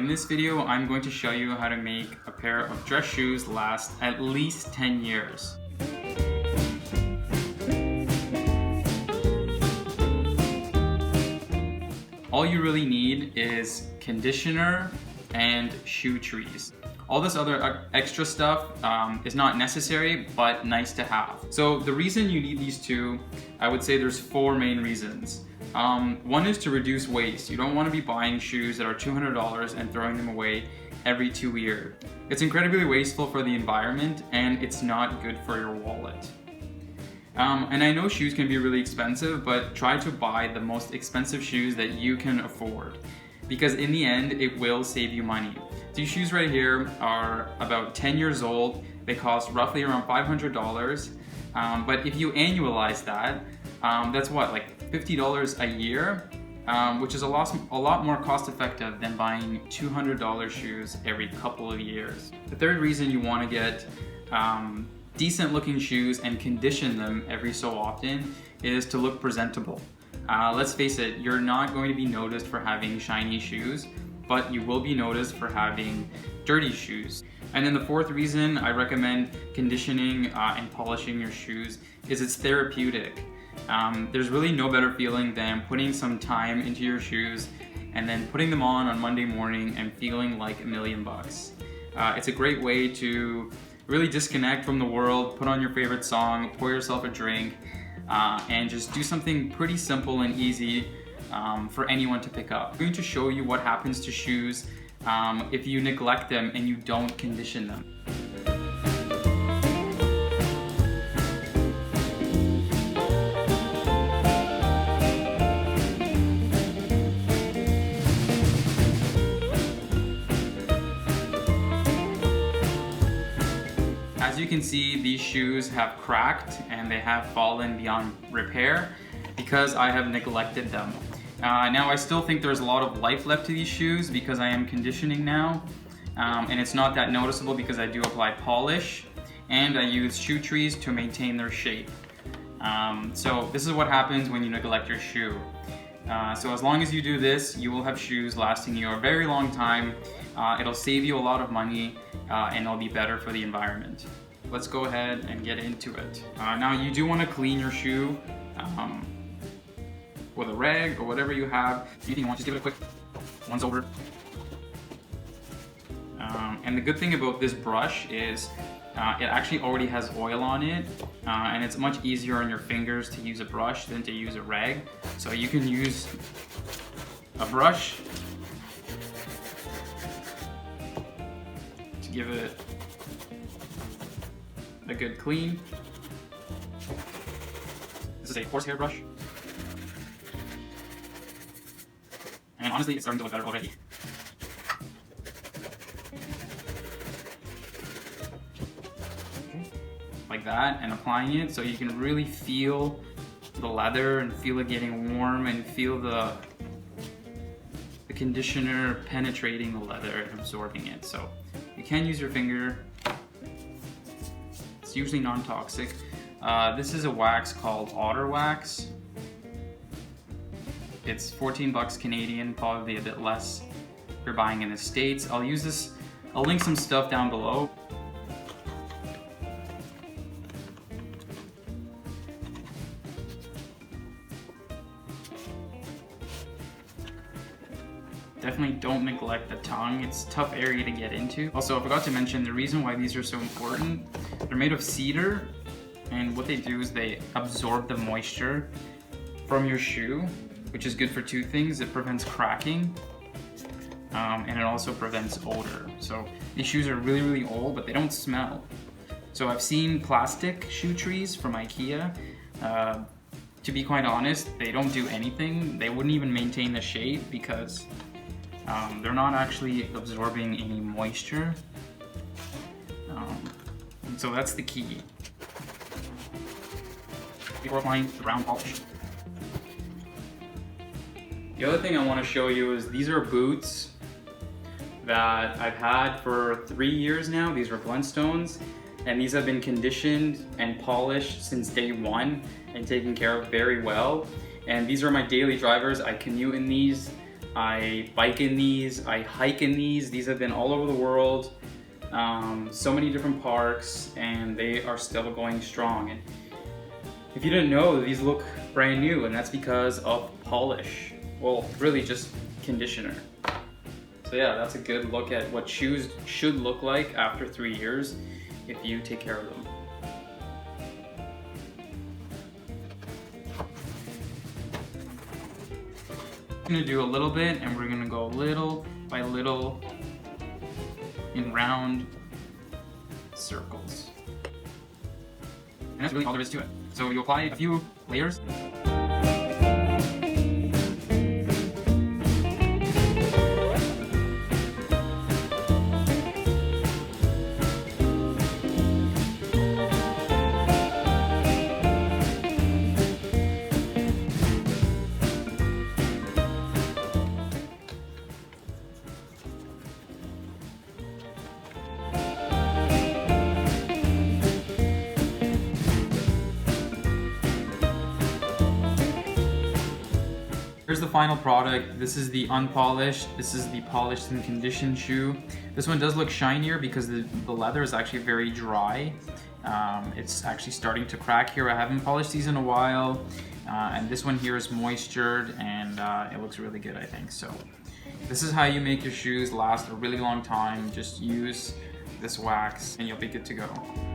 In this video, I'm going to show you how to make a pair of dress shoes last at least 10 years. All you really need is conditioner and shoe trees. All this other extra stuff is not necessary, but nice to have. So the reason you need these two, I would say there's 4 main reasons. One is to reduce waste. You don't want to be buying shoes that are $200 and throwing them away every 2 years. It's incredibly wasteful for the environment and it's not good for your wallet. And I know shoes can be really expensive, but try to buy the most expensive shoes that you can afford, because in the end, it will save you money. These shoes right here are about 10 years old. They cost roughly around $500. But if you annualize that, that's what, like $50 a year, which is a lot more cost effective than buying $200 shoes every couple of years. The third reason you want to get decent looking shoes and condition them every so often is to look presentable. Let's face it, you're not going to be noticed for having shiny shoes, but you will be noticed for having dirty shoes. And then the fourth reason I recommend conditioning and polishing your shoes is it's therapeutic. There's really no better feeling than putting some time into your shoes and then putting them on Monday morning and feeling like $1 million. It's a great way to really disconnect from the world, put on your favorite song, pour yourself a drink, and just do something pretty simple and easy for anyone to pick up. I'm going to show you what happens to shoes if you neglect them and you don't condition them. As you can see, these shoes have cracked and they have fallen beyond repair because I have neglected them. Now I still think there's a lot of life left to these shoes because I am conditioning now, and it's not that noticeable because I do apply polish and I use shoe trees to maintain their shape. So this is what happens when you neglect your shoe. So as long as you do this, you will have shoes lasting you a very long time. It'll save you a lot of money and it'll be better for the environment. Let's go ahead and get into it. Now you do want to clean your shoe with a rag or whatever you have. Anything you want, just give it a quick once over. And the good thing about this brush is it actually already has oil on it, and it's much easier on your fingers to use a brush than to use a rag. So you can use a brush to give it a good clean. This is a horsehair brush. And honestly, it's starting to look better already. Like that, and applying it so you can really feel the leather and feel it getting warm and feel the conditioner penetrating the leather and absorbing it. So you can use your finger. It's usually non-toxic. This is a wax called Otter Wax. It's 14 bucks Canadian, probably a bit less if you're buying in the States. I'll link some stuff down below. Definitely don't neglect the tongue. It's a tough area to get into. Also, I forgot to mention the reason why these are so important. They're made of cedar, and what they do is they absorb the moisture from your shoe, which is good for 2 things. It prevents cracking, and it also prevents odor. So these shoes are really, really old, but they don't smell. So I've seen plastic shoe trees from IKEA. To be quite honest, they don't do anything. They wouldn't even maintain the shape because they're not actually absorbing any moisture. So that's the key. Before applying the round polish. The other thing I want to show you is these are boots that I've had for 3 years now. These are Blundstones, and these have been conditioned and polished since day 1 and taken care of very well. And these are my daily drivers. I commute in these. I bike in these, I hike in these. These have been all over the world, so many different parks, and they are still going strong. And if you didn't know, these look brand new, and that's because of polish. Well, really just conditioner. So yeah, that's a good look at what shoes should look like after 3 years if you take care of them. I'm gonna do a little bit, and we're gonna go little by little in round circles. And that's really all there is to it. So you apply a few layers. Here's the final product. This is the unpolished. This is the polished and conditioned shoe. This one does look shinier because the leather is actually very dry. It's actually starting to crack here. I haven't polished these in a while. And this one here is moistured, and it looks really good, I think. So this is how you make your shoes last a really long time. Just use this wax and you'll be good to go.